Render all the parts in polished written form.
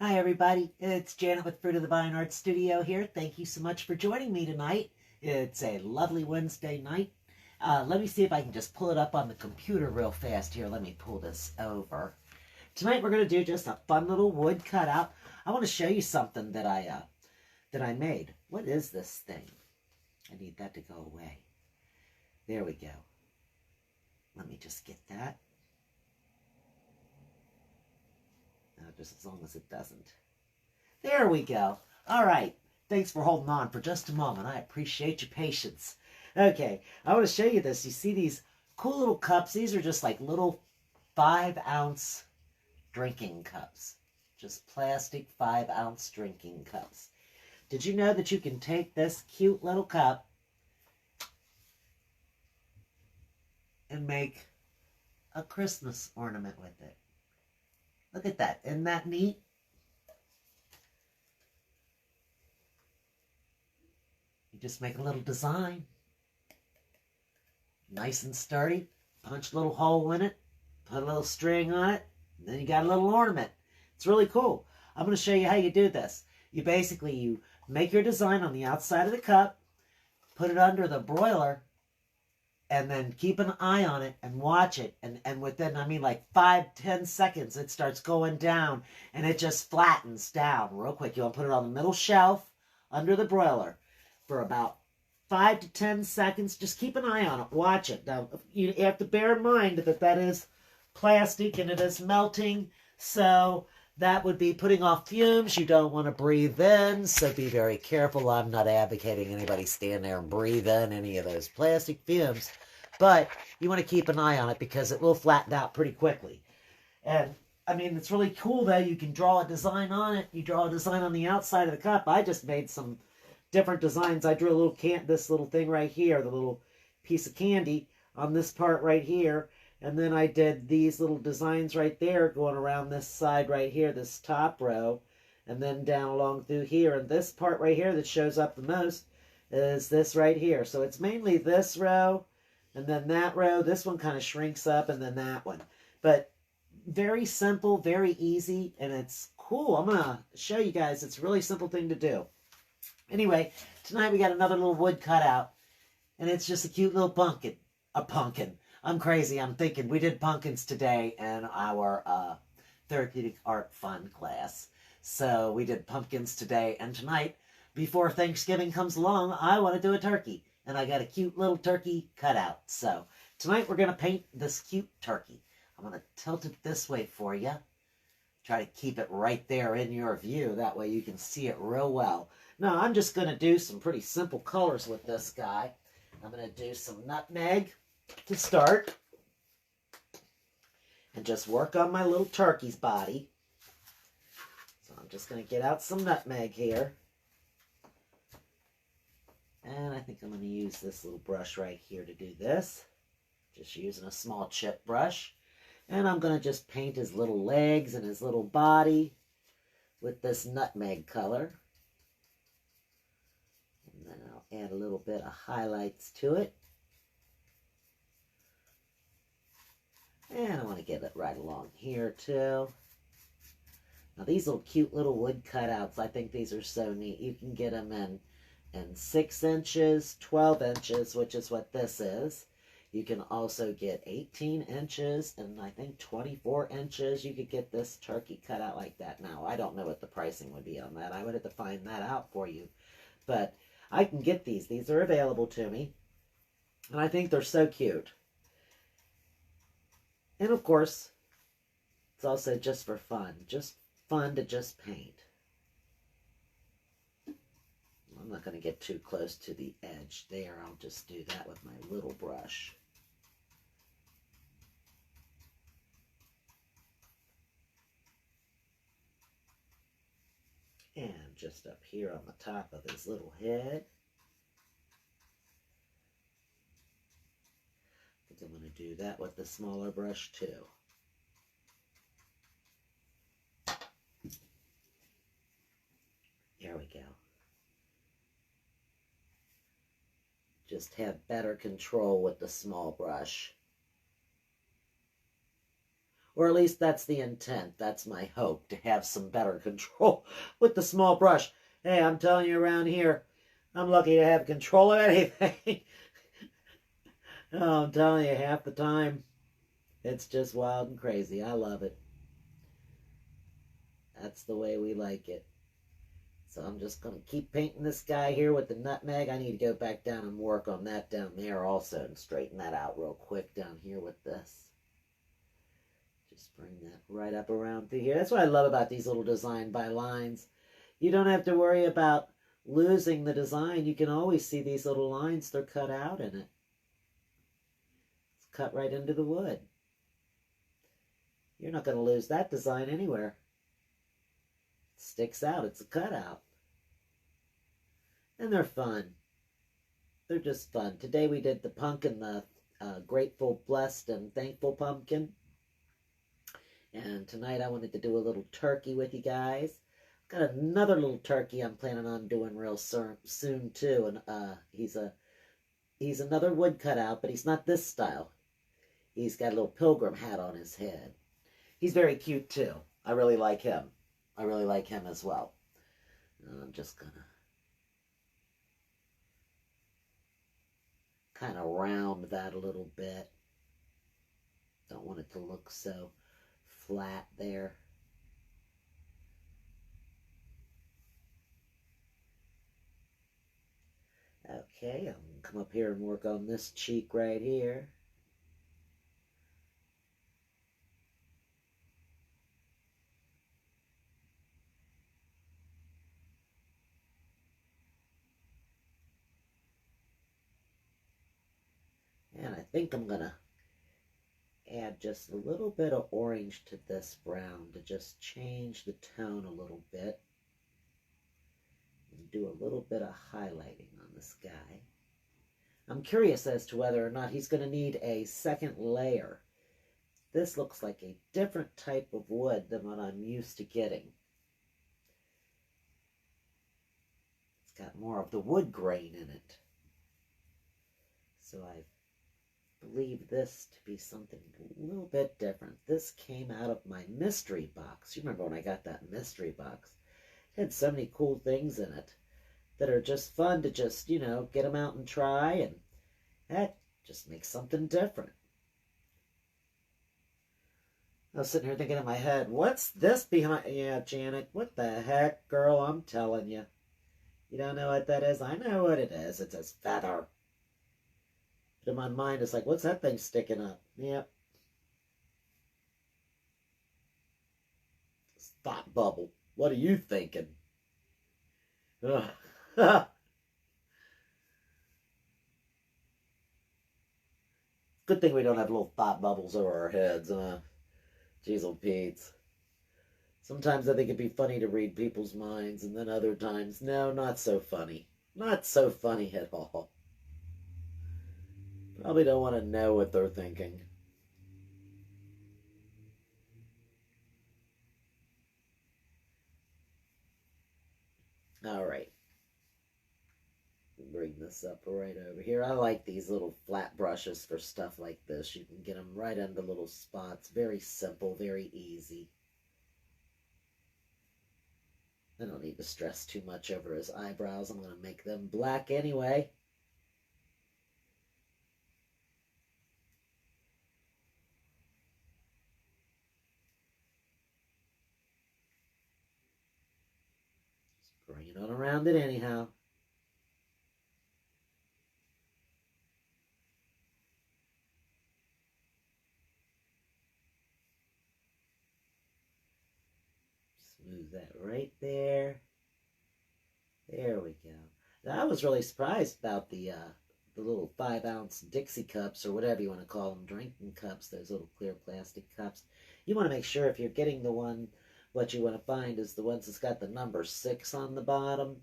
Hi everybody, it's Janet with Fruit of the Vine Art Studio here. Thank you so much for joining me tonight. It's a lovely Wednesday night. Let me see if I can just pull it up on the computer real fast here. Let me pull this over. Tonight we're going to do just a fun little wood cutout. I want to show you something that I made. What is this thing? I need that to go away. There we go. Let me just get that. Just as long as it doesn't. There we go. All right. Thanks for holding on for just a moment. I appreciate your patience. Okay, I want to show you this. You see these cool little cups? These are just like little 5-ounce drinking cups. Just plastic 5-ounce drinking cups. Did you know that you can take this cute little cup and make a Christmas ornament with it? Look at that. Isn't that neat? You just make a little design. Nice and sturdy. Punch a little hole in it. Put a little string on it. And then you got a little ornament. It's really cool. I'm going to show you how you do this. You make your design on the outside of the cup. Put it under the broiler. And then keep an eye on it and watch it. And within, like 5-10 seconds, it starts going down. And it just flattens down real quick. You want to put it on the middle shelf under the broiler for about 5 to 10 seconds. Just keep an eye on it. Watch it. Now, you have to bear in mind that that is plastic and it is melting. So that would be putting off fumes you don't want to breathe in. So be very careful. I'm not advocating anybody stand there and breathe in any of those plastic fumes. But you want to keep an eye on it because it will flatten out pretty quickly. And, it's really cool, though. You can draw a design on it. You draw a design on the outside of the cup. I just made some different designs. I drew this little thing right here, the little piece of candy on this part right here. And then I did these little designs right there going around this side right here, this top row. And then down along through here. And this part right here that shows up the most is this right here. So it's mainly this row and then that row. This one kind of shrinks up and then that one. But very simple, very easy, and it's cool. I'm going to show you guys. It's a really simple thing to do. Anyway, tonight we got another little wood cutout. And it's just a cute little pumpkin. A pumpkin. I'm crazy. I'm thinking we did pumpkins today in our therapeutic art fun class. So we did pumpkins today. And tonight, before Thanksgiving comes along, I want to do a turkey. And I got a cute little turkey cut out. So tonight we're going to paint this cute turkey. I'm going to tilt it this way for you. Try to keep it right there in your view. That way you can see it real well. Now I'm just going to do some pretty simple colors with this guy. I'm going to do some nutmeg to start. And just work on my little turkey's body. So I'm just going to get out some nutmeg here. And I think I'm going to use this little brush right here to do this. Just using a small chip brush. And I'm going to just paint his little legs and his little body with this nutmeg color. And then I'll add a little bit of highlights to it. And I want to get it right along here too. Now these little cute little wood cutouts, I think these are so neat. You can get them in 6 inches, 12 inches, which is what this is. You can also get 18 inches and I think 24 inches. You could get this turkey cut out like that. Now, I don't know what the pricing would be on that. I would have to find that out for you. But I can get these. These are available to me. And I think they're so cute. And of course, it's also just for fun. Just fun to just paint. I'm not going to get too close to the edge there. I'll just do that with my little brush. And just up here on the top of his little head. I think I'm going to do that with the smaller brush too. There we go. Just have better control with the small brush. Or at least that's the intent. That's my hope, to have some better control with the small brush. Hey, I'm telling you, around here, I'm lucky to have control of anything. Oh, I'm telling you, half the time, it's just wild and crazy. I love it. That's the way we like it. So I'm just going to keep painting this guy here with the nutmeg. I need to go back down and work on that down there also and straighten that out real quick down here with this. Just bring that right up around through here. That's what I love about these little design by lines. You don't have to worry about losing the design. You can always see these little lines. They're cut out in it. It's cut right into the wood. You're not going to lose that design anywhere. It sticks out. It's a cutout. And they're fun. They're just fun. Today we did the pumpkin, the grateful, blessed, and thankful pumpkin. And tonight I wanted to do a little turkey with you guys. Got another little turkey I'm planning on doing real soon too. And he's another wood cutout, but he's not this style. He's got a little pilgrim hat on his head. He's very cute too. I really like him. I really like him as well. I'm just gonna kind of round that a little bit. Don't want it to look so flat there. Okay, I'm going to come up here and work on this cheek right here. And I think I'm going to add just a little bit of orange to this brown to just change the tone a little bit. And do a little bit of highlighting on this guy. I'm curious as to whether or not he's going to need a second layer. This looks like a different type of wood than what I'm used to getting. It's got more of the wood grain in it. So I believe this to be something a little bit different. This came out of my mystery box. You remember when I got that mystery box? It had so many cool things in it that are just fun to just, you know, get them out and try, and that just makes something different. I was sitting here thinking in my head, what's this behind? Yeah, Janet, what the heck, girl? I'm telling you. You don't know what that is? I know what it is. It's a feather. But in my mind, it's like, what's that thing sticking up? Yep. Thought bubble. What are you thinking? Ugh. Good thing we don't have little thought bubbles over our heads, huh? Jeez, oh Pete. Sometimes I think it'd be funny to read people's minds, and then other times, no, not so funny. Not so funny at all. Probably don't want to know what they're thinking. All right. Bring this up right over here. I like these little flat brushes for stuff like this. You can get them right into little spots. Very simple, very easy. I don't need to stress too much over his eyebrows. I'm going to make them black anyway. Just bring it on around it anyhow. Smooth that right there. There we go. Now, I was really surprised about the little 5-ounce Dixie cups, or whatever you want to call them, drinking cups, those little clear plastic cups. You want to make sure if you're getting the one, what you want to find is the ones that's got the number 6 on the bottom.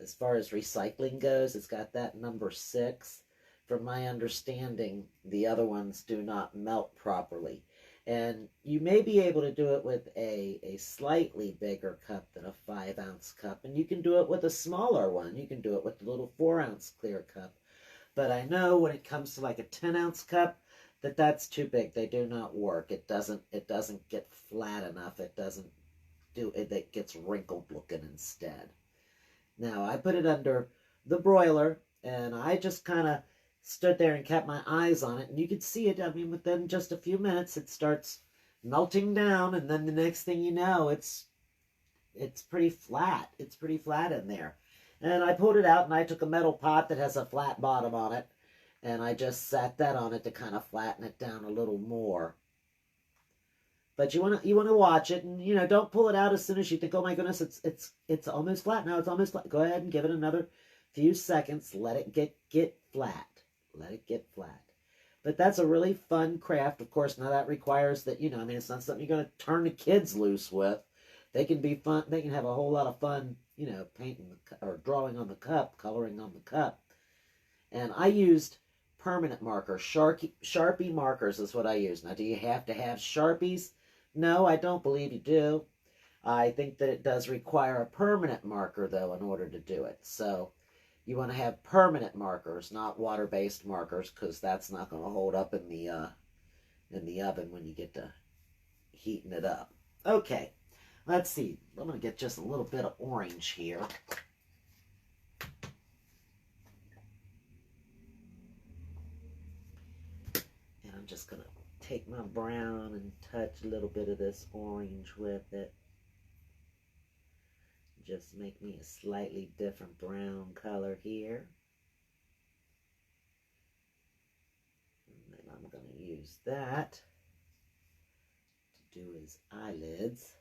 As far as recycling goes, it's got that number 6. From my understanding, the other ones do not melt properly. And you may be able to do it with a slightly bigger cup than a 5-ounce cup. And you can do it with a smaller one. You can do it with the little 4-ounce clear cup. But I know when it comes to like a 10-ounce cup, that's too big. They do not work. It doesn't get flat enough. It doesn't do it. It gets wrinkled looking instead. Now, I put it under the broiler, and I just kind of stood there and kept my eyes on it, and you could see it. I mean, within just a few minutes, it starts melting down, and then the next thing you know, it's pretty flat. It's pretty flat in there. And I pulled it out, and I took a metal pot that has a flat bottom on it, and I just sat that on it to kind of flatten it down a little more. But you want to watch it, and don't pull it out as soon as you think, oh my goodness, it's almost flat. Now it's almost flat. Go ahead and give it another few seconds. Let it get flat. Let it get flat. But that's a really fun craft. Of course, now that requires that, I mean, it's not something you're going to turn the kids loose with. They can be fun. They can have a whole lot of fun, painting or drawing on the cup, coloring on the cup. And I used permanent markers. Sharpie markers is what I use. Now, do you have to have Sharpies? No, I don't believe you do. I think that it does require a permanent marker, though, in order to do it. So you want to have permanent markers, not water-based markers, because that's not going to hold up in the oven when you get to heating it up. Okay, let's see. I'm going to get just a little bit of orange here. And I'm just going to take my brown and touch a little bit of this orange with it. Just make me a slightly different brown color here. And then I'm going to use that to do his eyelids.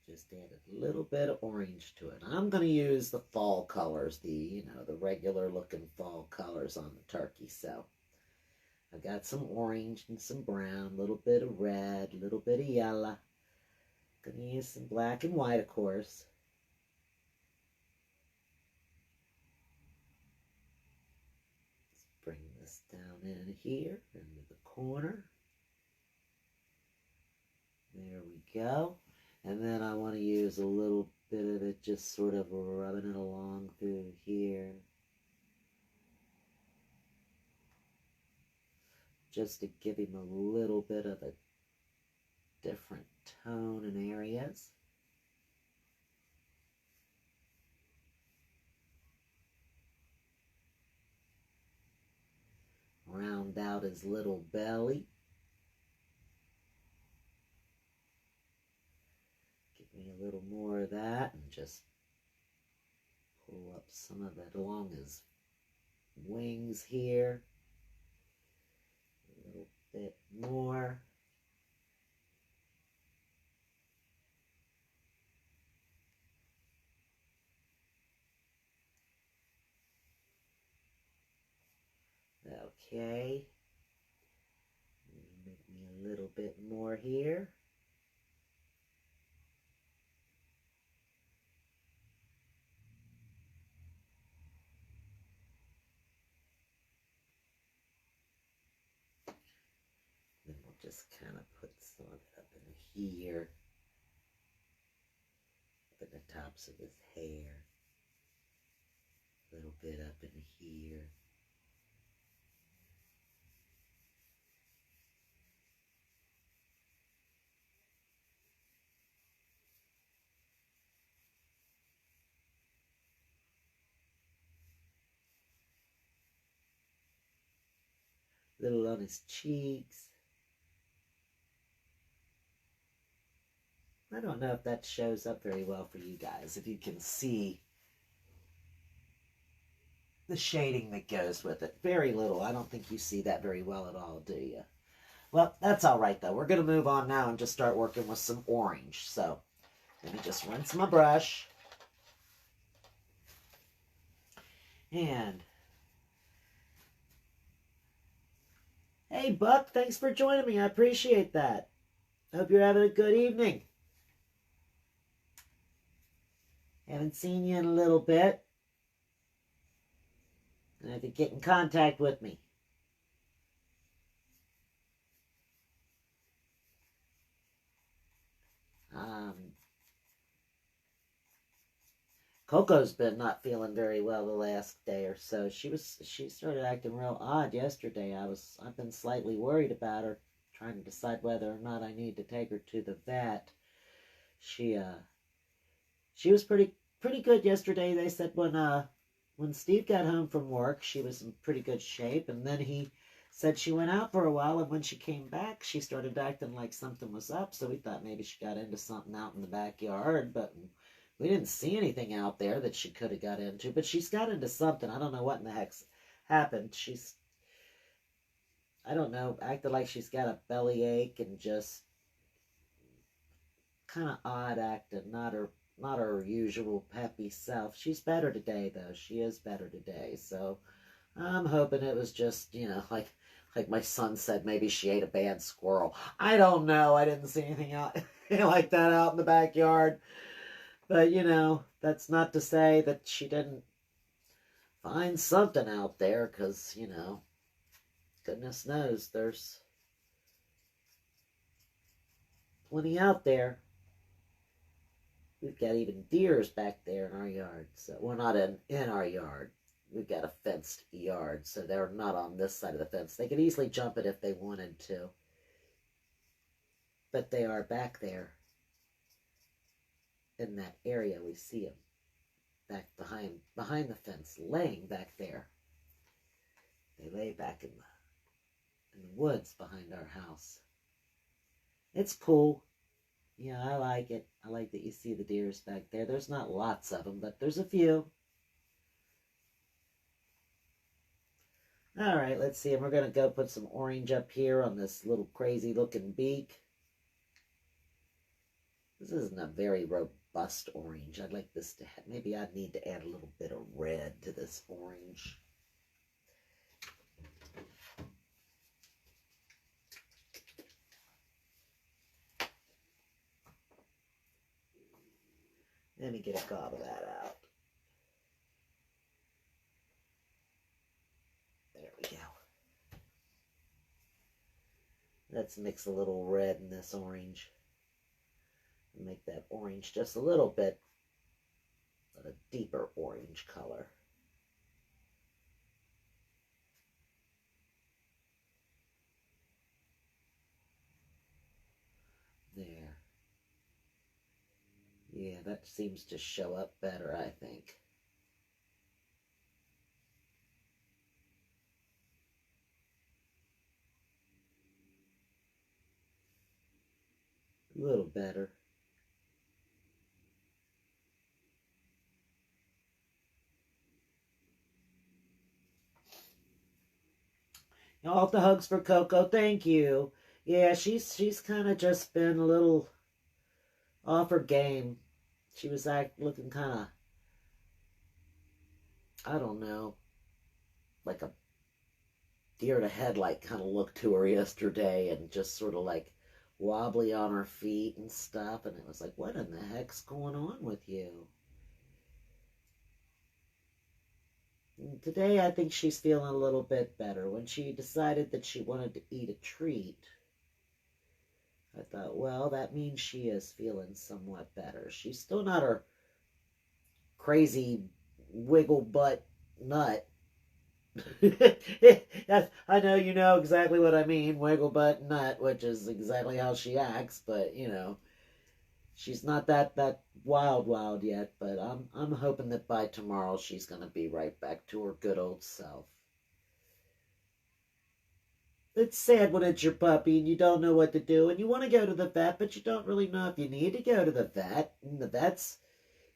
Just add a little bit of orange to it. I'm going to use the fall colors, the regular looking fall colors on the turkey. So I've got some orange and some brown, a little bit of red, a little bit of yellow. Going to use some black and white, of course. Let's bring this down in here, into the corner. There we go. And then I want to use a little bit of it, just sort of rubbing it along through here. Just to give him a little bit of a different tone in areas. Round out his little belly. A little more of that, and just pull up some of it along his wings here. A little bit more. Okay. Make me a little bit more here. Just kind of put some of it up in here, up in the tops of his hair, a little bit up in here. A little on his cheeks. I don't know if that shows up very well for you guys, if you can see the shading that goes with it. Very little. I don't think you see that very well at all, do you? Well, that's all right, though. We're going to move on now and just start working with some orange. So, let me just rinse my brush. And, hey, Buck, thanks for joining me. I appreciate that. Hope you're having a good evening. Haven't seen you in a little bit. I have to get in contact with me. Um, Coco's been not feeling very well the last day or so. She started acting real odd yesterday. I've been slightly worried about her, trying to decide whether or not I need to take her to the vet. She she was pretty good yesterday. They said when Steve got home from work, she was in pretty good shape, and then he said she went out for a while, and when she came back, she started acting like something was up, so we thought maybe she got into something out in the backyard, but we didn't see anything out there that she could have got into, but she's got into something. I don't know what in the heck's happened. I don't know, acted like she's got a belly ache and just kind of odd acting, not her usual peppy self. She's better today, though. She is better today, so I'm hoping it was just, like my son said, maybe she ate a bad squirrel. I don't know. I didn't see anything out like that out in the backyard. But, that's not to say that she didn't find something out there, because, goodness knows there's plenty out there. We've got even deers back there in our yard. So we're not in our yard. We've got a fenced yard, so they're not on this side of the fence. They could easily jump it if they wanted to. But they are back there in that area. We see them back behind the fence, laying back there. They lay back in the woods behind our house. It's cool. Yeah, I like it. I like that you see the deers back there. There's not lots of them, but there's a few. All right, let's see. And we're going to go put some orange up here on this little crazy looking beak. This isn't a very robust orange. I'd like this to have, maybe I'd need to add a little bit of red to this orange. Let me get a gob of that out. There we go. Let's mix a little red in this orange. Make that orange just a little bit of a deeper orange color. There. Yeah, that seems to show up better, I think. A little better. All the hugs for Coco. Thank you. Yeah, she's kind of just been a little off her game. She was looking kind of, I don't know, like a deer to headlight kind of look to her yesterday, and just sort of like wobbly on her feet and stuff. And it was like, what in the heck's going on with you? Today, I think she's feeling a little bit better. When she decided that she wanted to eat a treat, I thought, well, that means she is feeling somewhat better. She's still not her crazy wiggle butt nut. I know you know exactly what I mean, wiggle butt nut, which is exactly how she acts, but, she's not that wild yet, but I'm hoping that by tomorrow she's going to be right back to her good old self. It's sad when it's your puppy and you don't know what to do and you want to go to the vet, but you don't really know if you need to go to the vet. And the vets,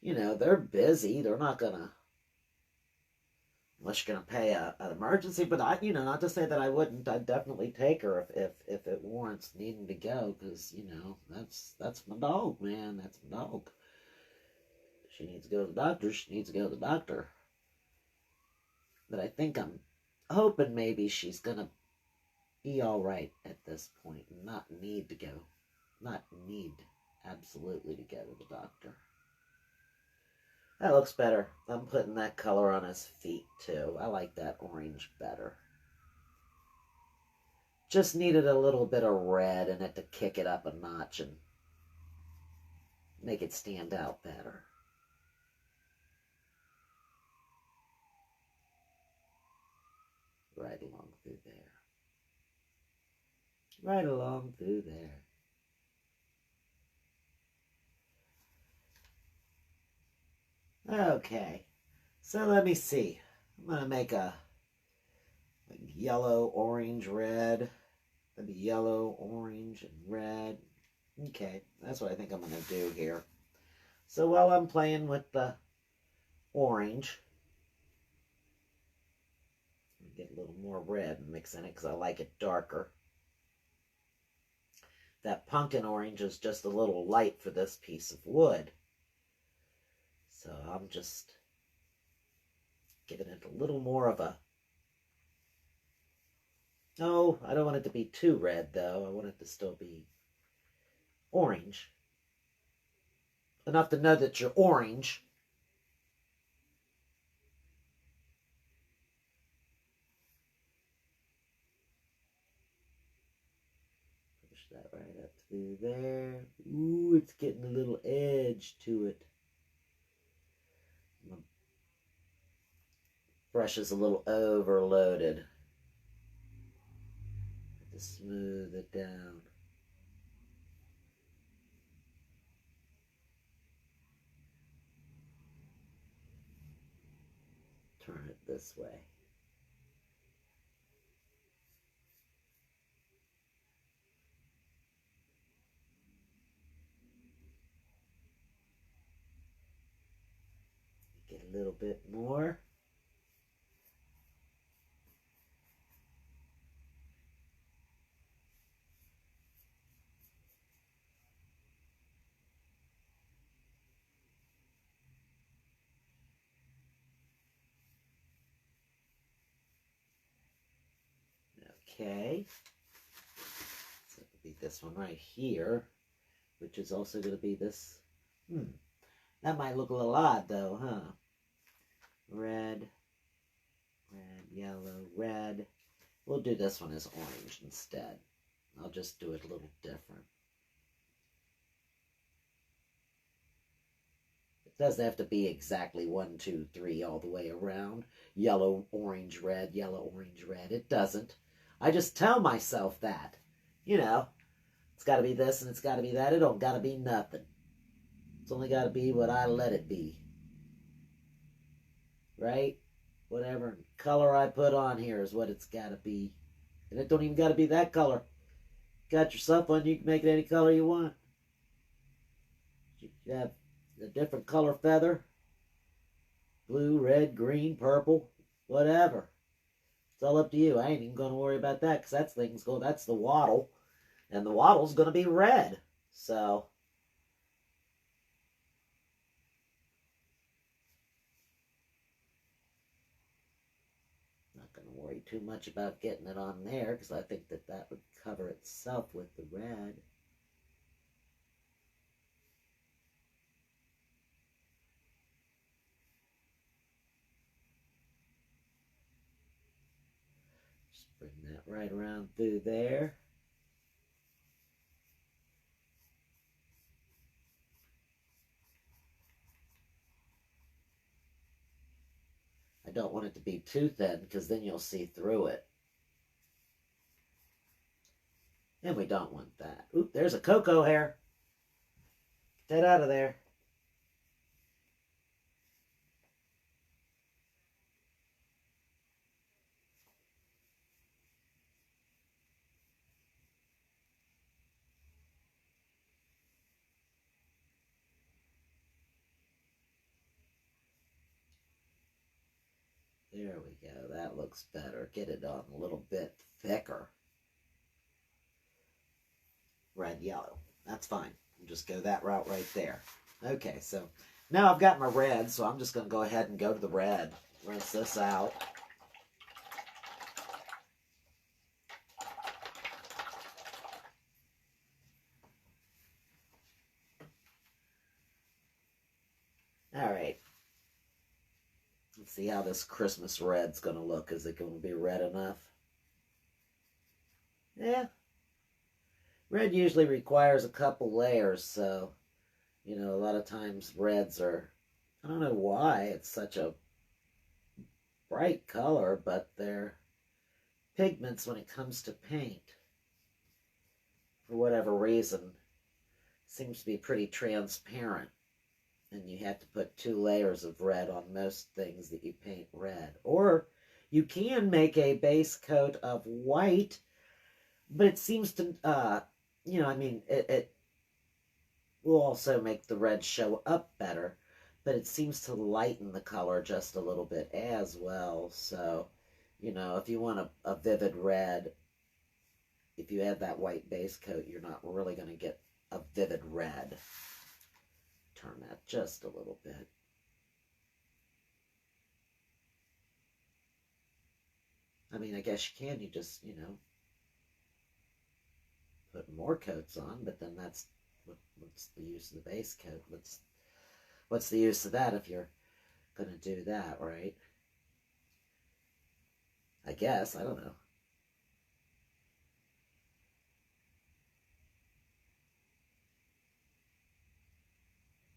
they're busy. They're not going to, unless you're going to pay an emergency. But not to say that I wouldn't. I'd definitely take her if it warrants needing to go, because that's my dog, man. That's my dog. She needs to go to the doctor. She needs to go to the doctor. But I think I'm hoping maybe she's gonna be all right at this point and not need absolutely to go to the doctor. That looks better. I'm putting that color on his feet too. I like that orange better. Just needed a little bit of red in it to kick it up a notch, and make it stand out better. Right along through there. Right along through there. Okay, so let me see. I'm going to make a yellow, orange, red. That'd be yellow, orange, and red. Okay, that's what I think I'm going to do here. So while I'm playing with the orange, get a little more red and mix in it because I like it darker. That pumpkin orange is just a little light for this piece of wood. So I'm just giving it a little more of a... No, I don't want it to be too red, though. I want it to still be orange. Enough to know that you're orange. Push that right up through there. Ooh, it's getting a little edge to it. My brush is a little overloaded. Have to smooth it down. Turn it this way. Get a little bit more. Okay, so it'll be this one right here, which is also going to be this. That might look a little odd though, huh? Red, red, yellow, red. We'll do this one as orange instead. I'll just do it a little different. It doesn't have to be exactly 1, 2, 3 all the way around. Yellow, orange, red, yellow, orange, red. It doesn't. I just tell myself that. You know, it's got to be this and it's got to be that. It don't got to be nothing. It's only got to be what I let it be. Right? Whatever color I put on here is what it's got to be. And it don't even got to be that color. Got yourself one, you can make it any color you want. You can have a different color feather. Blue, red, green, purple, whatever. It's all up to you. I ain't even going to worry about that because that's the wattle. And the wattle's going to be red. So, not going to worry too much about getting it on there because I think that would cover itself with the red. Bring that right around through there. I don't want it to be too thin because then you'll see through it. And we don't want that. Oop, there's a cocoa hair. Get that out of there. There we go. That looks better. Get it on a little bit thicker. Red, yellow. That's fine. We'll just go that route right there. Okay, so now I've got my red, so I'm just going to go ahead and go to the red. Rinse this out. All right. Let's see how this Christmas red's going to look. Is it going to be red enough? Yeah. Red usually requires a couple layers, so You know, a lot of times reds are, I don't know why it's such a bright color, but they're pigments when it comes to paint. For whatever reason, seems to be pretty transparent. And you have to put 2 layers of red on most things that you paint red. Or you can make a base coat of white, but it seems to, you know, I mean, it will also make the red show up better, but it seems to lighten the color just a little bit as well. So, you know, if you want a vivid red, if you add that white base coat, you're not really going to get a vivid red. Turn that just a little bit. I mean, I guess you can. You just, you know, put more coats on, but then that's what's the use of the base coat? What's the use of that if you're going to do that, right? I guess. I don't know.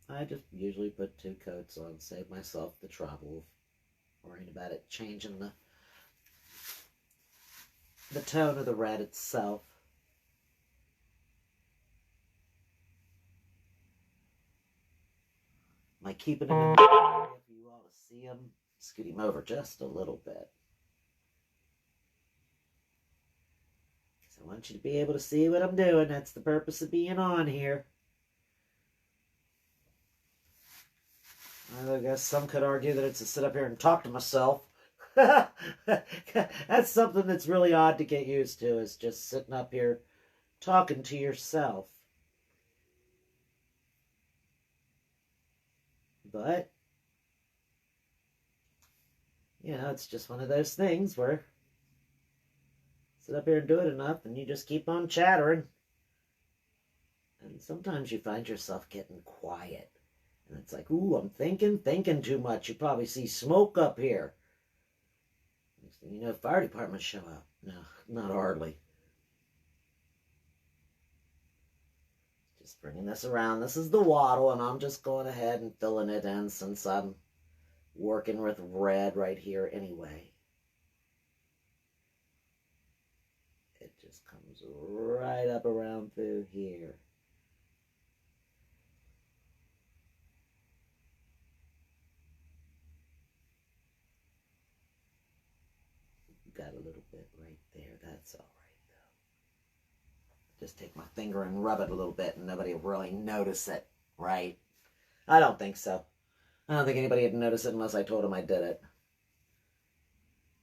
I just usually put 2 coats on, save myself the trouble of worrying about it changing the tone of the red itself. Am I keeping him in the area for you all to see him? Scoot him over just a little bit. So I want you to be able to see what I'm doing. That's the purpose of being on here. I guess some could argue that it's to sit up here and talk to myself. That's something that's really odd to get used to, is just sitting up here talking to yourself. But, you know, it's just one of those things where sit up here and do it enough and you just keep on chattering. And sometimes you find yourself getting quiet. And it's like, ooh, I'm thinking too much. You probably see smoke up here. Next thing you know, fire department show up. No, not hardly. Just bringing this around. This is the wattle, and I'm just going ahead and filling it in since I'm working with red right here anyway. It just comes right up around through here. Got a little bit right there. That's all right, though. Just take my finger and rub it a little bit, and nobody will really notice it, right? I don't think so. I don't think anybody would notice it unless I told them I did it.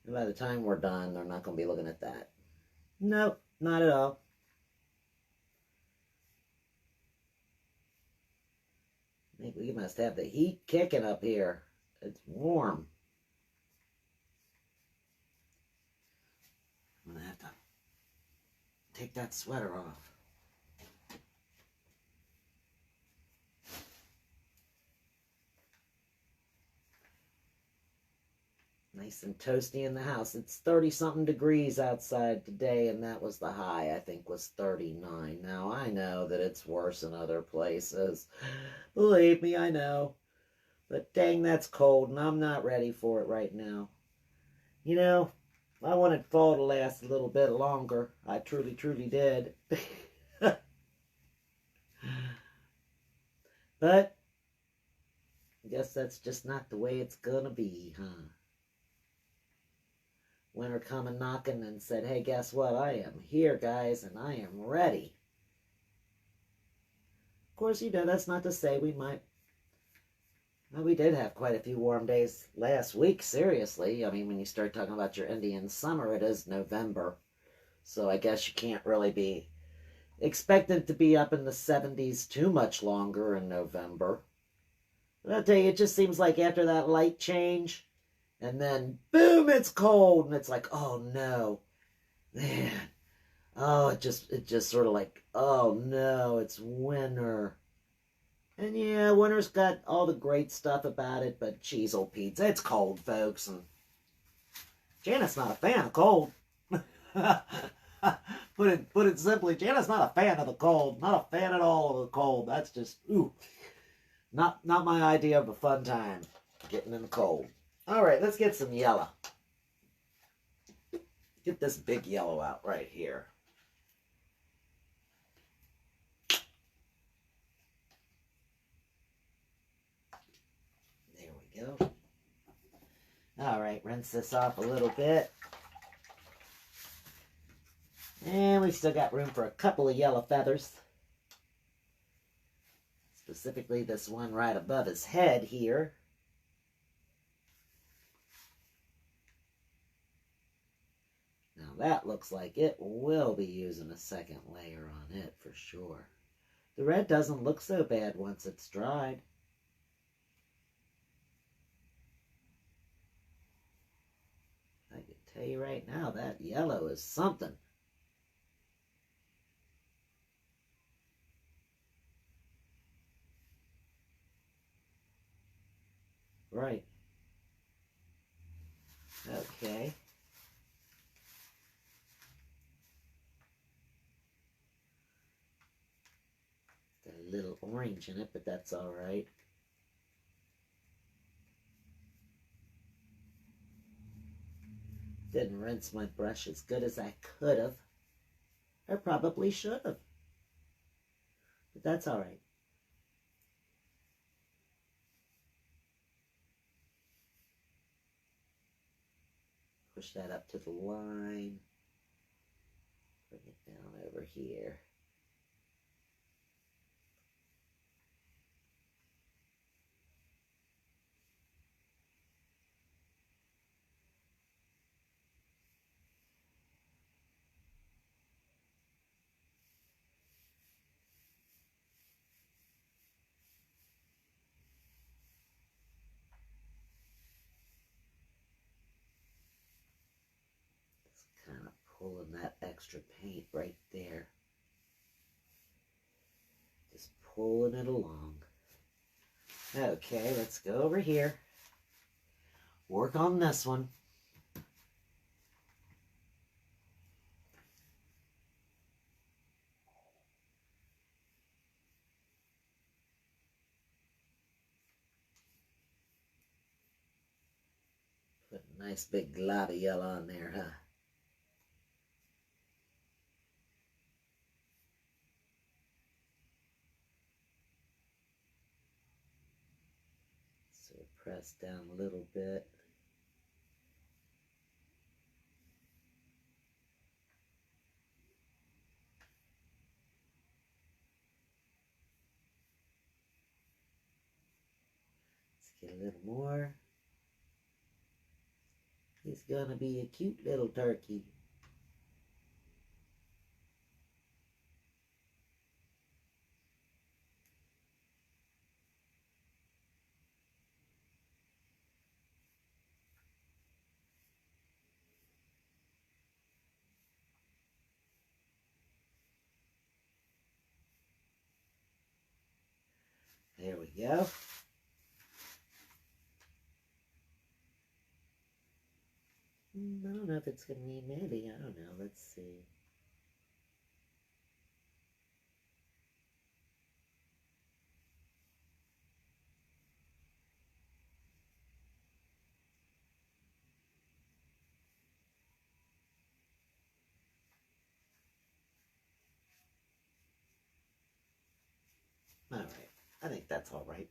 And by the time we're done, they're not going to be looking at that. Nope, not at all. I think we must have the heat kicking up here. It's warm. I'm going to have to take that sweater off. Nice and toasty in the house. It's 30-something degrees outside today, and that was the high, I think, was 39. Now, I know that it's worse in other places. Believe me, I know. But dang, that's cold, and I'm not ready for it right now. You know, I wanted fall to last a little bit longer. I truly, truly did. But I guess that's just not the way it's gonna be, huh? Winter coming knocking and said, hey, guess what? I am here, guys, and I am ready. Of course, you know, that's not to say we might... Well, we did have quite a few warm days last week, seriously. I mean, when you start talking about your Indian summer, it is November. So I guess you can't really be expected to be up in the 70s too much longer in November. But I'll tell you, it just seems like after that light change, and then boom, it's cold, and it's like, oh no, man. Oh, it just sort of like, oh no, it's winter. And yeah, winter's got all the great stuff about it, but geez, old Pete, it's cold, folks. And Janet's not a fan of cold. Put it simply, Janet's not a fan of the cold. Not a fan at all of the cold. That's just, ooh. Not my idea of a fun time, getting in the cold. All right, let's get some yellow. Get this big yellow out right here. There we go. All right, rinse this off a little bit. And we still got room for a couple of yellow feathers. Specifically this one right above his head here. Now that looks like it will be using a second layer on it for sure. The red doesn't look so bad once it's dried. I can tell you right now, that yellow is something. Right. Okay. Got a little orange in it, but that's all right. Didn't rinse my brush as good as I could have. I probably should have. But that's all right. Push that up to the line. Bring it down over here. Kind of pulling that extra paint right there. Just pulling it along. Okay, let's go over here. Work on this one. Put a nice big glob of yellow on there, huh? So press down a little bit. Let's get a little more. He's gonna be a cute little turkey. There we go. I don't know if it's going to be maybe. I don't know. Let's see. All right. I think that's all right.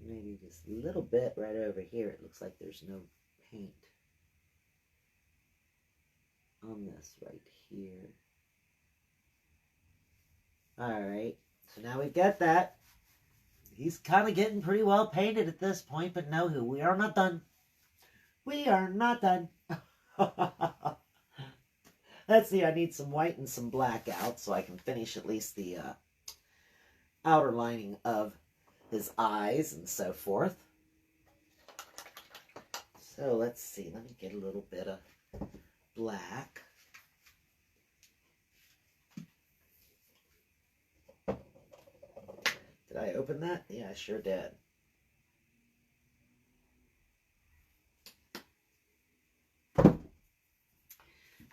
Maybe just a little bit right over here. It looks like there's no paint on this right here. All right. So now we've got that. He's kind of getting pretty well painted at this point, but no, we are not done. We are not done. Let's see, I need some white and some black out so I can finish at least the outer lining of his eyes and so forth. So let's see, let me get a little bit of black. Did I open that? Yeah, I sure did.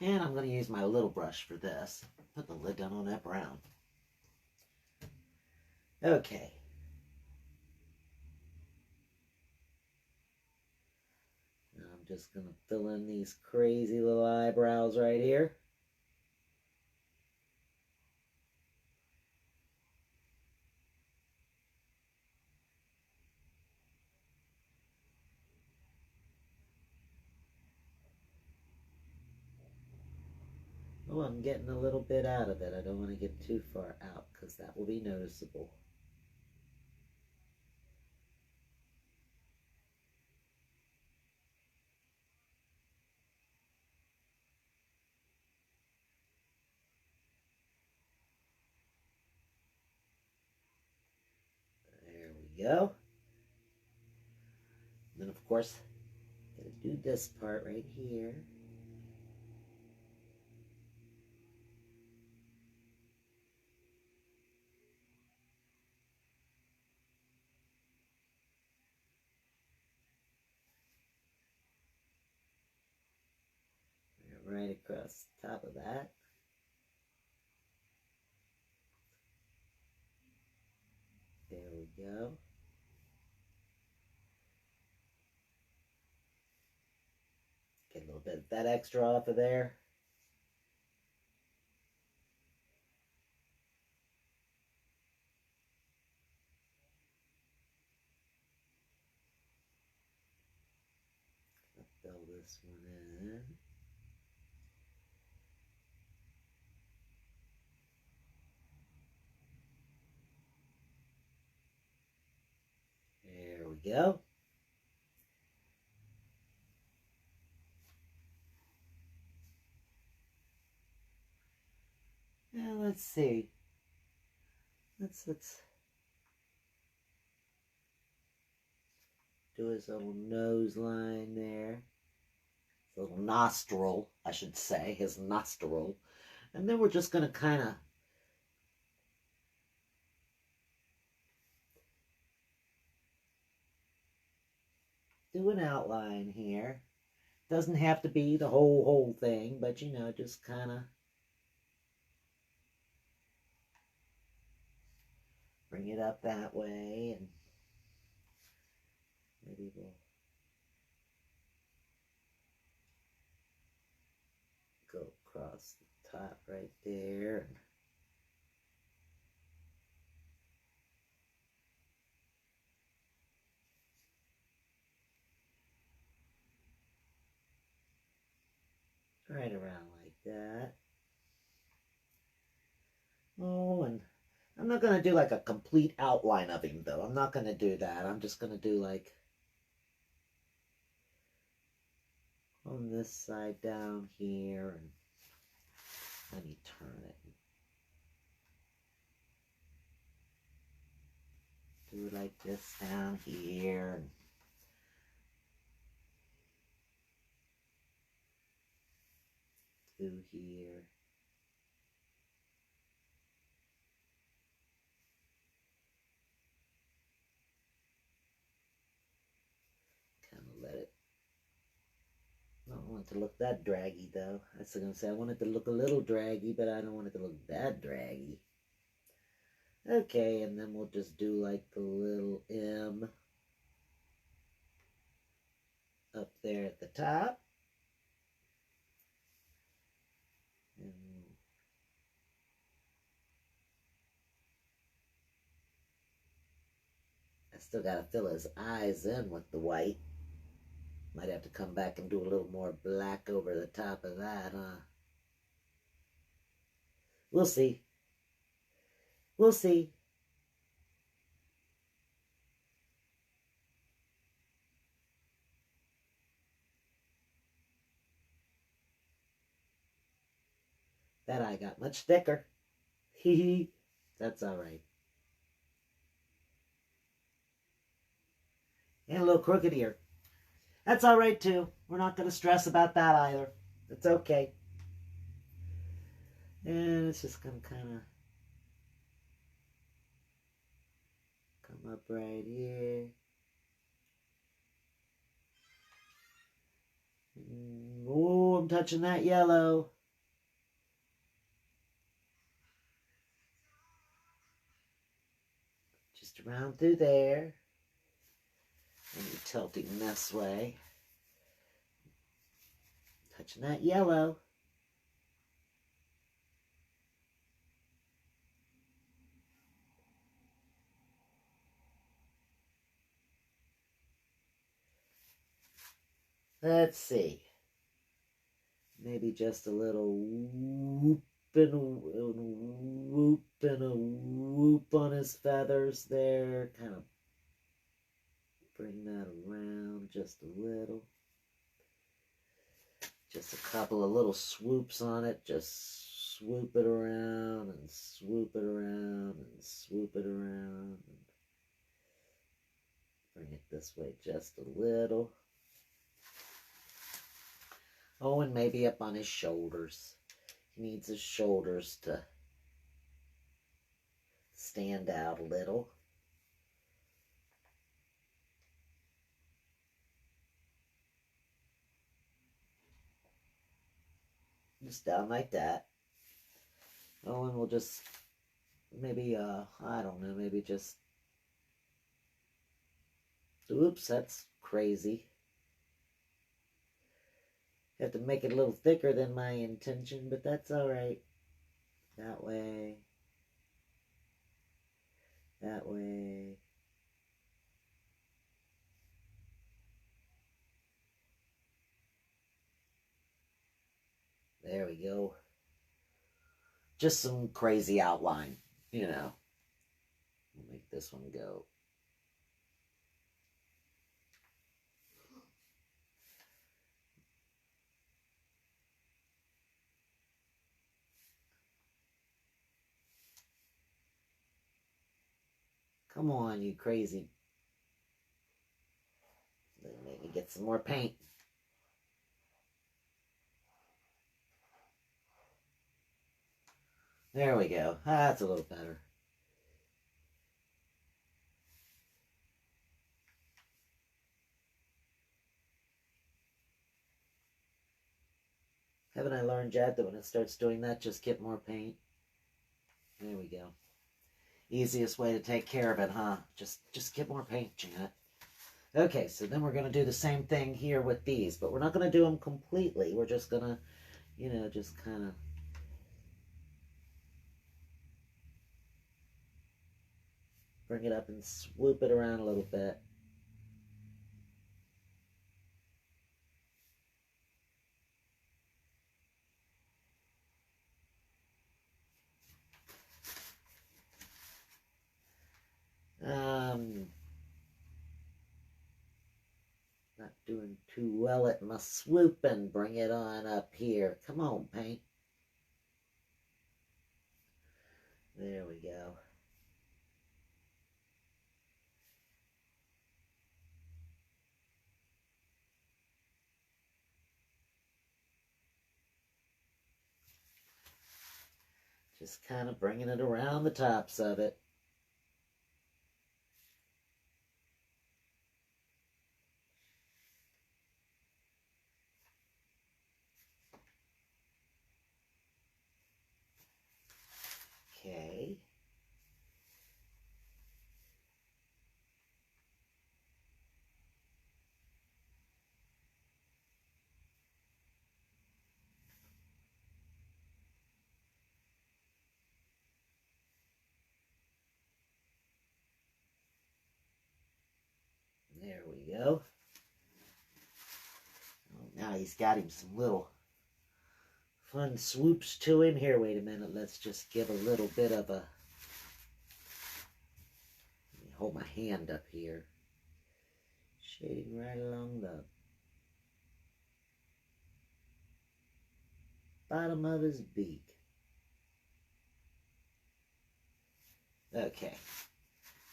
And I'm going to use my little brush for this. Put the lid down on that brown. Okay. Now I'm just going to fill in these crazy little eyebrows right here. Oh, I'm getting a little bit out of it. I don't want to get too far out because that will be noticeable. There we go. And then, of course, gotta do this part right here. Right across the top of that. There we go. Get a little bit of that extra off of there. Fill this one in. There we go. Now let's see. Let's do his little nose line there. His little nostril, I should say, his nostril. And then we're just going to kind of do an outline here. Doesn't have to be the whole thing, but you know, just kind of bring it up that way, and maybe we'll go across the top right there. Right around like that. Oh, and I'm not going to do like a complete outline of him, though. I'm not going to do that. I'm just going to do like on this side down here. And let me turn it. Do it like this down here. And through here. Kind of let it. I don't want it to look that draggy, though. I was going to say I want it to look a little draggy, but I don't want it to look that draggy. Okay, and then we'll just do like the little M up there at the top. And I still got to fill his eyes in with the white. Might have to come back and do a little more black over the top of that, huh? We'll see. We'll see. That eye got much thicker. Hee hee. That's all right. And a little crooked ear. That's all right, too. We're not going to stress about that either. It's okay. And it's just going to kind of come up right here. Oh, I'm touching that yellow. Just around through there. And you're tilting this way. Touching that yellow. Let's see. Maybe just a little whoop and a whoop and a whoop on his feathers there. Kind of bring that around just a little. Just a couple of little swoops on it. Just swoop it around and swoop it around and swoop it around. And bring it this way just a little. Oh, and maybe up on his shoulders. He needs his shoulders to stand out a little. Just down like that. Oh, and we'll just maybe, I don't know, maybe just, oops, that's crazy. Have to make it a little thicker than my intention, but that's all right. That way. That way. There we go. Just some crazy outline, you know. We'll make this one go. Come on, you crazy. Let me get some more paint. There we go. That's a little better. Haven't I learned yet that when it starts doing that, just get more paint? There we go. Easiest way to take care of it, huh? Just get more paint, Janet. Okay, so then we're going to do the same thing here with these, but we're not going to do them completely. We're just going to, you know, just kind of bring it up and swoop it around a little bit. Not doing too well at my swooping. Bring it on up here. Come on, paint. There we go. Just kind of bringing it around the tops of it. Okay. There we go. Oh, now he's got him some little fun swoops to him. Here, wait a minute. Let's just give a little bit of a... Let me hold my hand up here. Shading right along the bottom of his beak. Okay.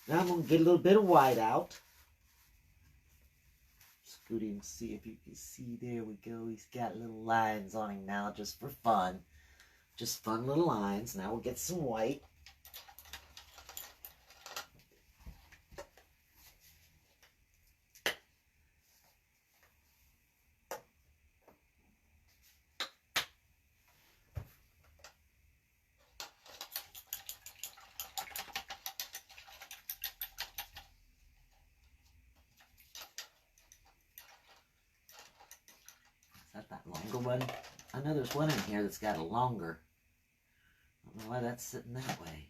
Now I'm going to get a little bit of white out. Scoot him, see if you can see. There we go. He's got little lines on him now just for fun. Just fun little lines. Now we'll get some white. longer one. I know there's one in here that's got a longer. I don't know why that's sitting that way.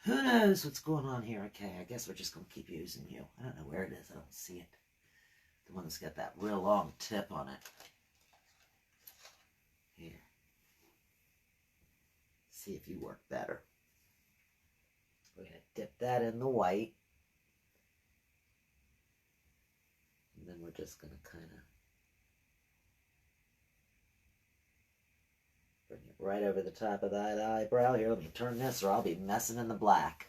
Who knows what's going on here? Okay, I guess we're just going to keep using you. I don't know where it is. I don't see it. The one that's got that real long tip on it. Here. See if you work better. We're going to dip that in the white. And then we're just going to kind of bring it right over the top of that eyebrow. Here, let me turn this or I'll be messing in the black.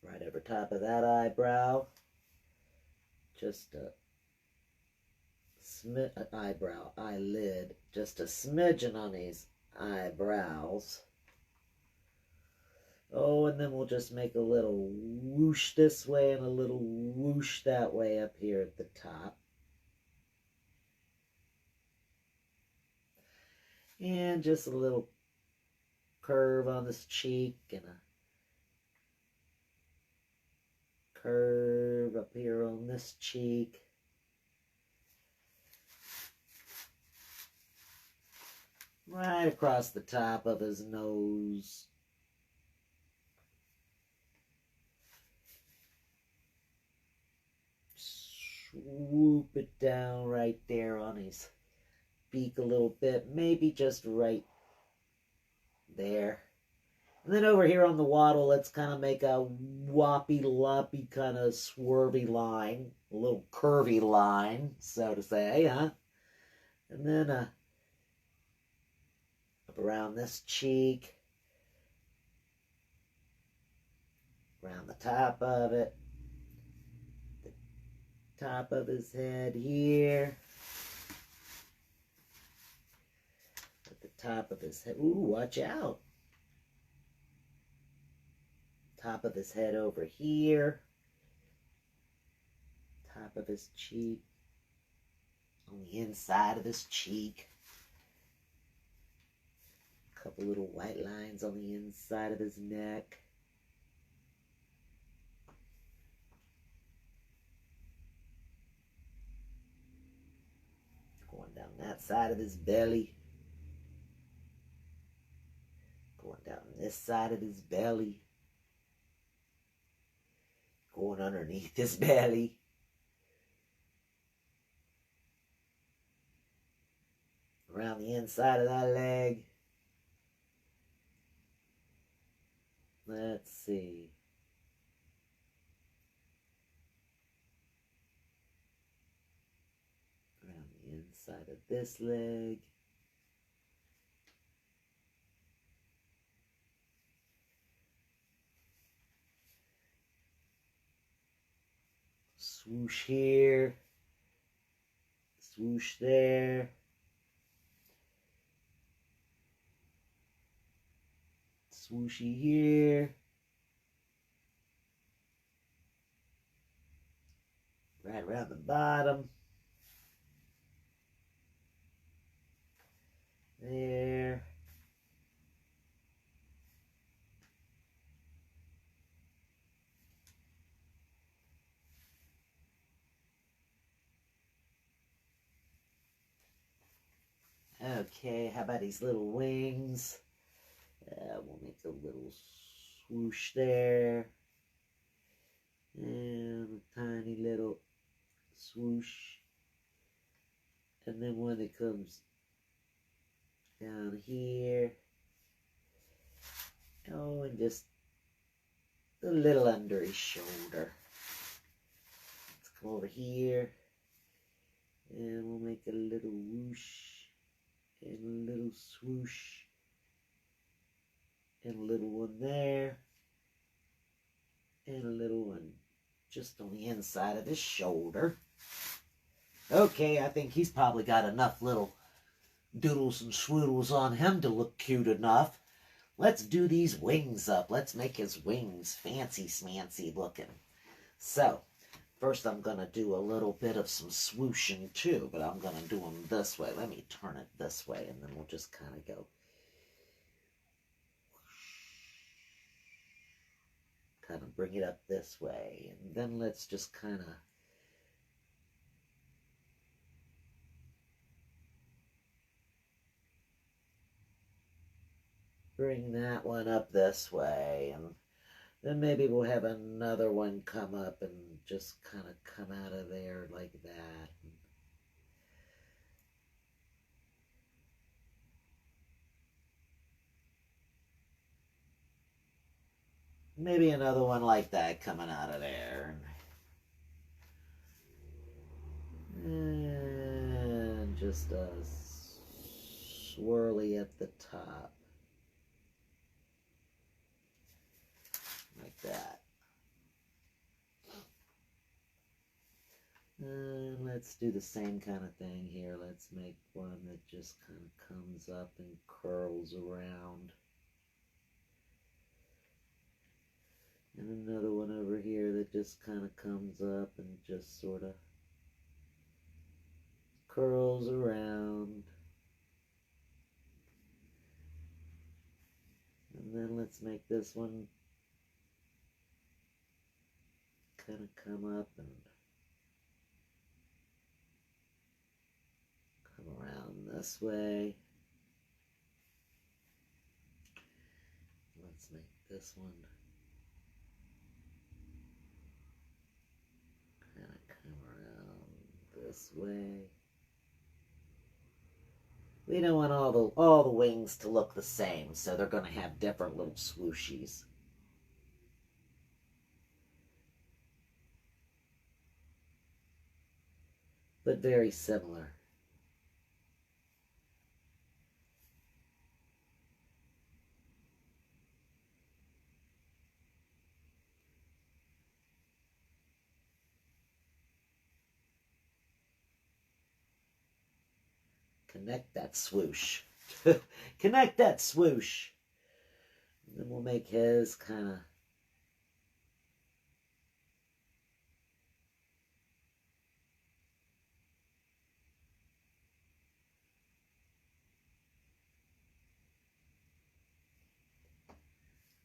Right over top of that eyebrow. Just a eyelid. Just a smidgen on these eyebrows. Oh, and then we'll just make a little whoosh this way and a little whoosh that way up here at the top. And just a little curve on this cheek and a curve up here on this cheek. Right across the top of his nose. Swoop it down right there on his beak a little bit, maybe just right there. And then over here on the wattle, let's kind of make a whoppy loppy kind of swervy line, a little curvy line, so to say, huh? And then up around this cheek, around the top of it, the top of his head here. Top of his head. Ooh, watch out. Top of his head over here. Top of his cheek. On the inside of his cheek. A couple little white lines on the inside of his neck. Going down that side of his belly. Going down this side of his belly. Going underneath his belly. Around the inside of that leg. Let's see. Around the inside of this leg. Swoosh here, swoosh there, swooshy here, right around the bottom, there. Okay, how about these little wings? We'll make a little swoosh there. And a tiny little swoosh. And then when it comes down here. Oh, and just a little under his shoulder. Let's come over here. And we'll make a little whoosh. And a little swoosh. And a little one there. And a little one just on the inside of his shoulder. Okay, I think he's probably got enough little doodles and swoodles on him to look cute enough. Let's do these wings up. Let's make his wings fancy smancy looking. So, first I'm going to do a little bit of some swooshing too, but I'm going to do them this way. Let me turn it this way and then we'll just kind of go. kind of bring it up this way. And then let's just kind of bring that one up this way. And then maybe we'll have another one come up and just kind of come out of there like that. Maybe another one like that coming out of there. And just a swirly at the top. Like that. And let's do the same kind of thing here. Let's make one that just kind of comes up and curls around. And another one over here that just kind of comes up and just sort of curls around. And then let's make this one kind of come up and come around this way. Let's make this one kind of come around this way. We don't want all the wings to look the same, so they're going to have different little swooshies. But very similar. Connect that swoosh. Connect that swoosh. And then we'll make his kind of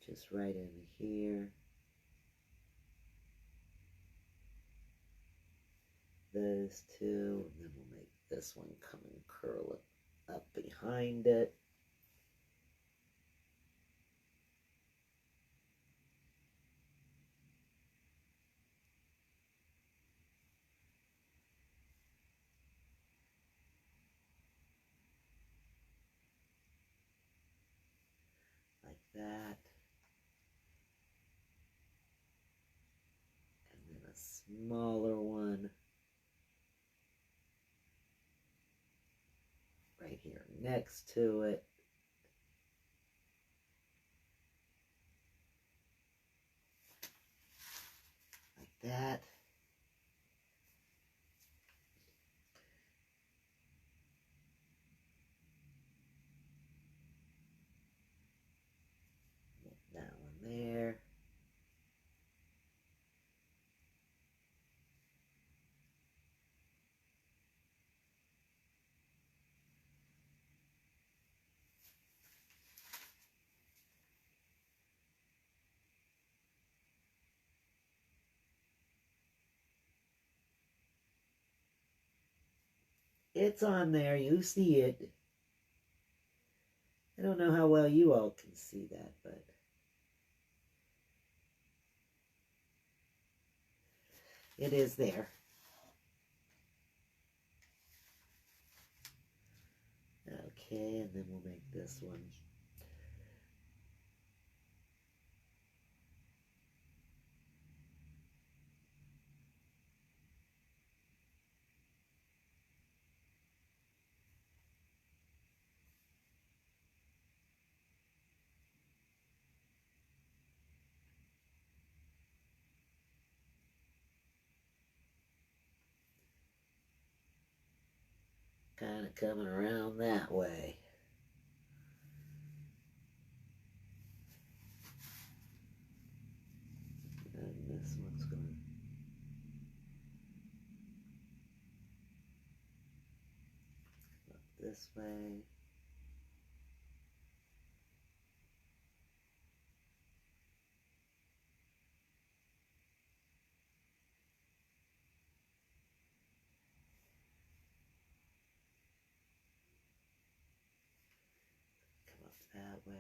just right in here. Those two, and then we'll make this one come and curl it up behind it. Like that. And then a smaller one right here next to it. Like that. Get that one there. It's on there. You see it. I don't know how well you all can see that, but it is there. Okay, and then we'll make this one. Kind of coming around that way. And this one's going to come up this way. that way.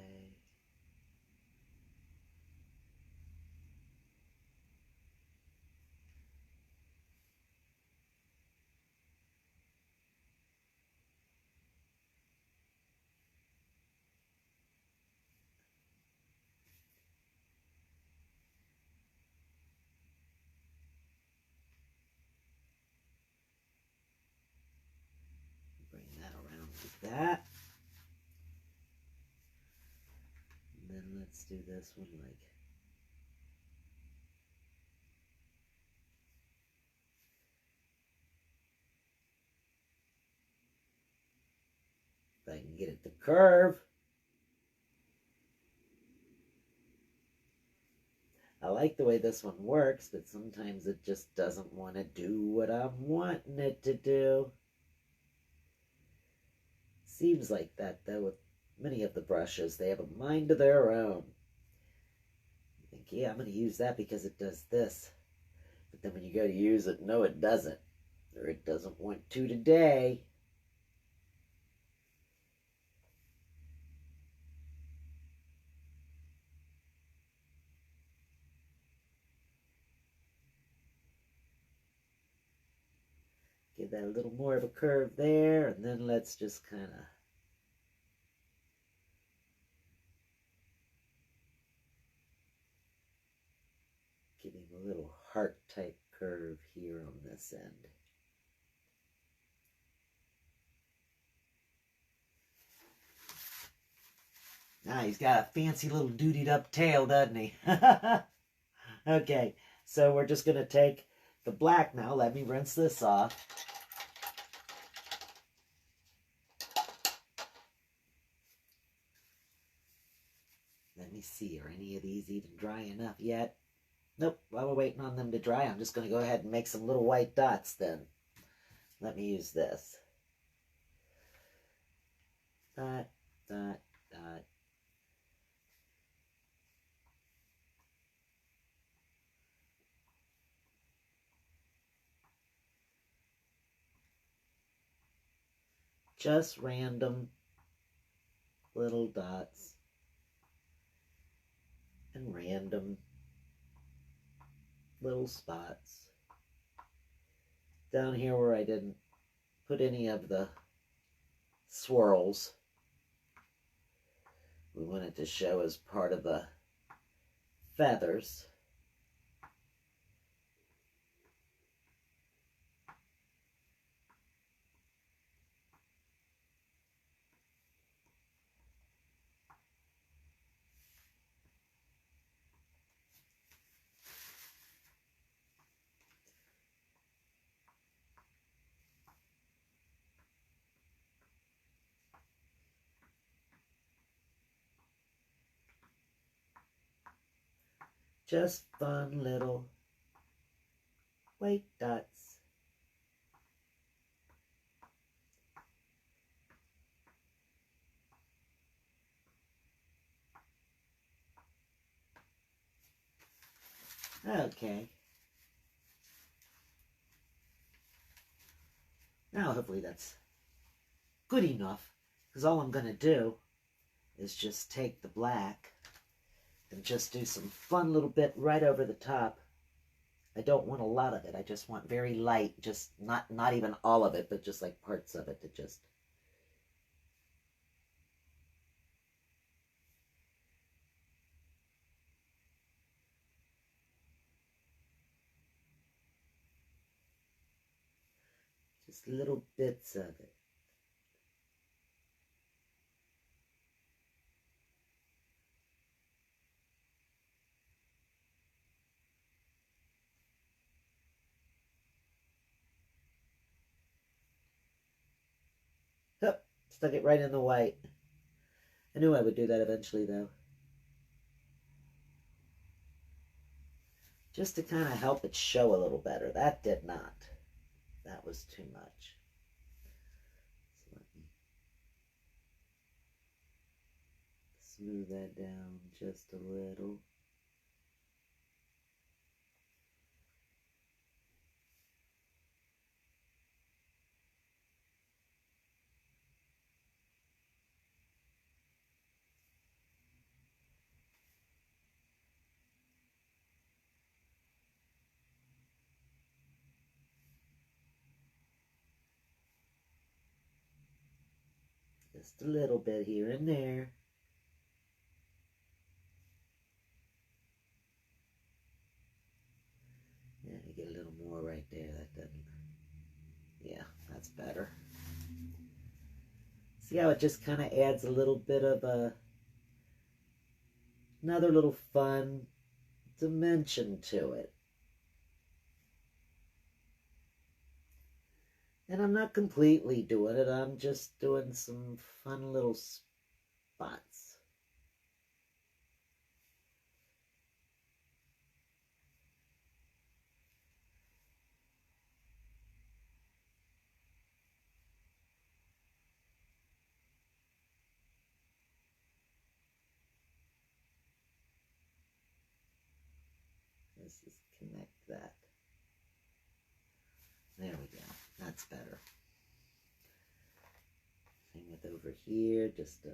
Bring that around like that. And then let's do this one like if I can get it to curve. I like the way this one works, but sometimes it just doesn't want to do what I'm wanting it to do. Seems like that, though, with many of the brushes. They have a mind of their own. You think, yeah, I'm going to use that because it does this. But then when you go to use it, no, it doesn't. Or it doesn't want to today. Give that a little more of a curve there, and then let's just kind of give him a little heart-type curve here on this end. Now he's got a fancy little dutied up tail, doesn't he? Okay, so we're just going to take the black now. Let me rinse this off. Let me see, are any of these even dry enough yet? Nope, while we're waiting on them to dry, I'm just going to go ahead and make some little white dots then. Let me use this. Dot, dot, dot. Just random little dots. And random little spots. Down here where I didn't put any of the swirls, we wanted to show as part of the feathers. Just fun little white dots. Okay. Now hopefully that's good enough, because all I'm going to do is just take the black and just do some fun little bit right over the top. I don't want a lot of it. I just want very light, just not even all of it, but just like parts of it to just little bits of it. Oh, stuck it right in the white. I knew I would do that eventually, though. Just to kind of help it show a little better. That did not. That was too much. So let me smooth that down just a little. Just a little bit here and there. Yeah, you get a little more right there. That doesn't... Yeah, that's better. See how it just kind of adds a little bit of another little fun dimension to it. And I'm not completely doing it. I'm just doing some fun little spots. Let's just connect that. There we go. That's better. Same with over here, just a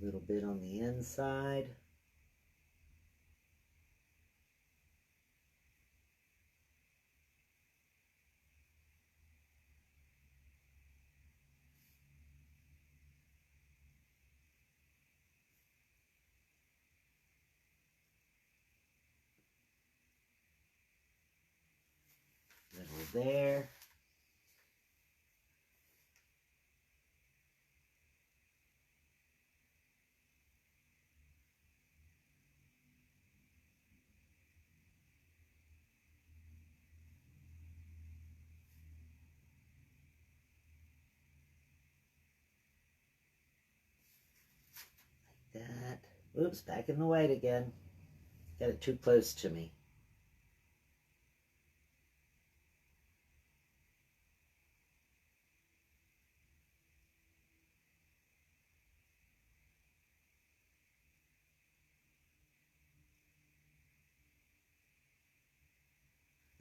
little bit on the inside. Little there. Like that. Oops, back in the white again. Got it too close to me.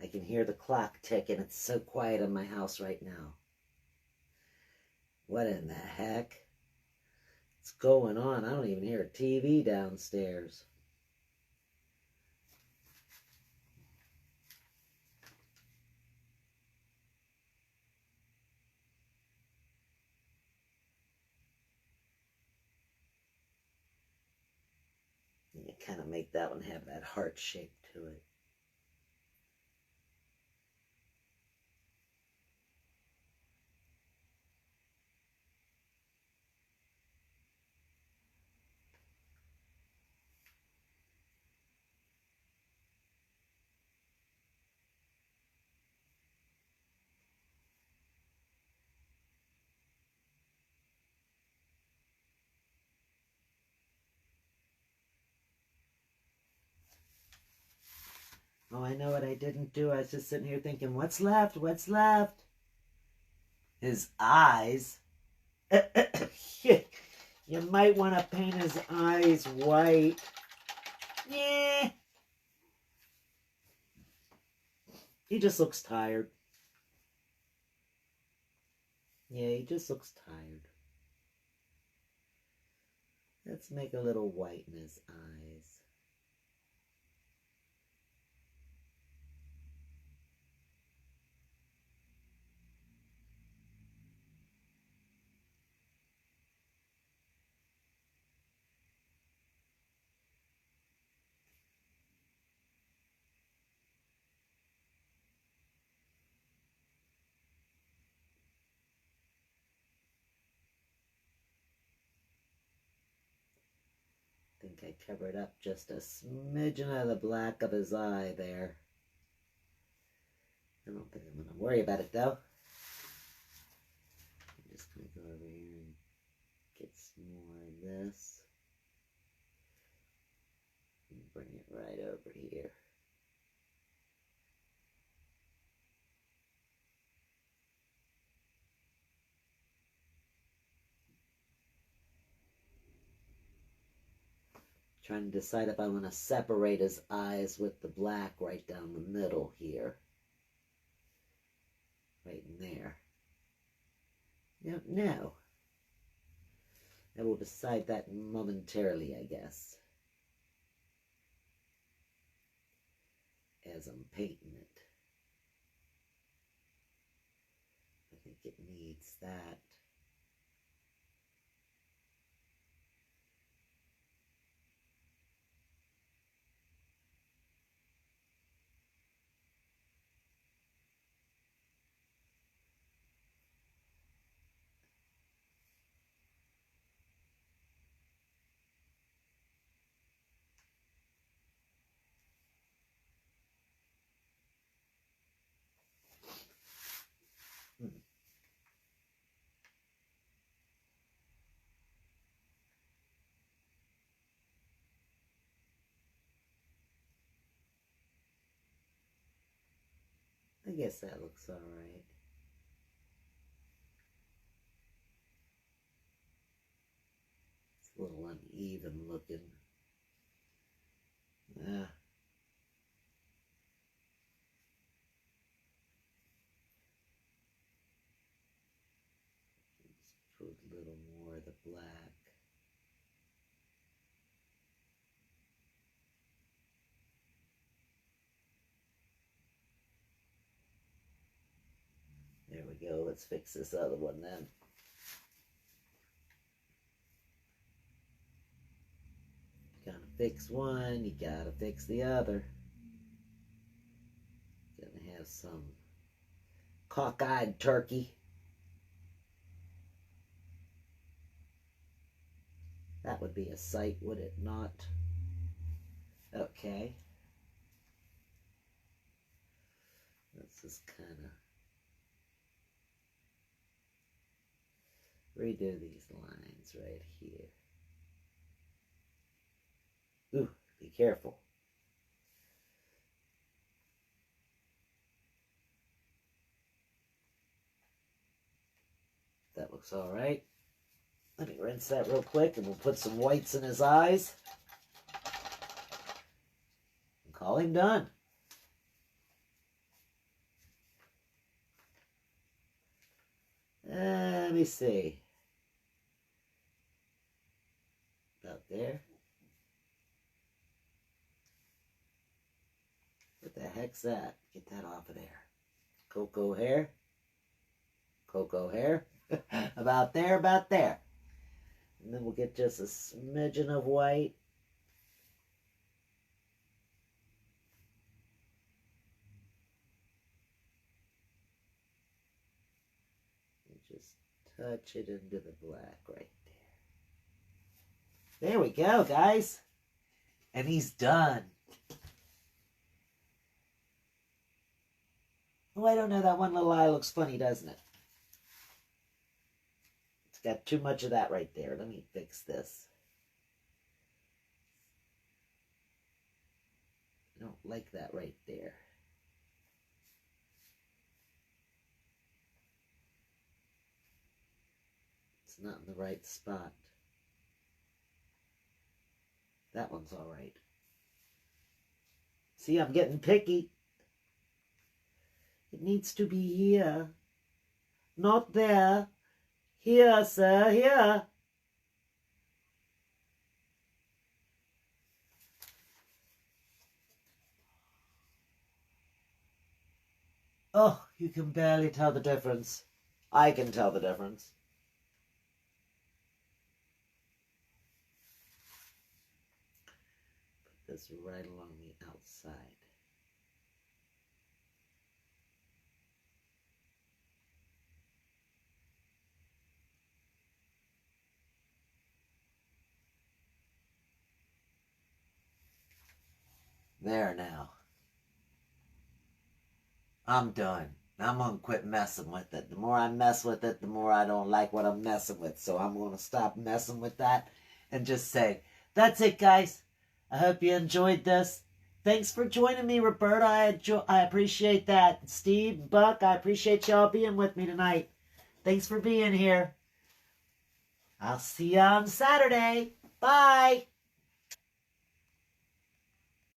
I can hear the clock ticking. It's so quiet in my house right now. What in the heck? What's going on? I don't even hear a TV downstairs. And you kind of make that one have that heart shape to it. Oh, I know what I didn't do. I was just sitting here thinking, what's left? What's left? His eyes. You might want to paint his eyes white. Yeah. He just looks tired. Yeah, he just looks tired. Let's make a little white in his eyes. I think I covered up just a smidgen of the black of his eye there. I don't think I'm going to worry about it though. I'm just going to go over here and get some more of this. And bring it right over here. Trying to decide if I want to separate his eyes with the black right down the middle here. Right in there. No. I will decide that momentarily, I guess. As I'm painting it. I think it needs that. I guess that looks all right. It's a little uneven looking. Yeah. Let's put a little more of the black. There we go. Let's fix this other one then. Gotta fix one, you gotta fix the other. Gonna have some cockeyed turkey. That would be a sight, would it not? Okay. Let's just kind of redo these lines right here. Ooh, be careful. That looks all right. Let me rinse that real quick and we'll put some whites in his eyes. And call him done. Let me see. About there. What the heck's that? Get that off of there. Cocoa hair. Cocoa hair. About there, about there. And then we'll get just a smidgen of white. And just touch it into the black right there. There we go, guys. And he's done. Oh, I don't know. That one little eye looks funny, doesn't it? It's got too much of that right there. Let me fix this. I don't like that right there. It's not in the right spot. That one's all right. See, I'm getting picky. It needs to be here. Not there. Here, sir, here. Oh, you can barely tell the difference. I can tell the difference. Put this right along the outside. There now. I'm done. I'm going to quit messing with it. The more I mess with it, the more I don't like what I'm messing with. So I'm going to stop messing with that and just say, that's it, guys. I hope you enjoyed this. Thanks for joining me, Roberta. I appreciate that. Steve, Buck, I appreciate y'all being with me tonight. Thanks for being here. I'll see you on Saturday. Bye.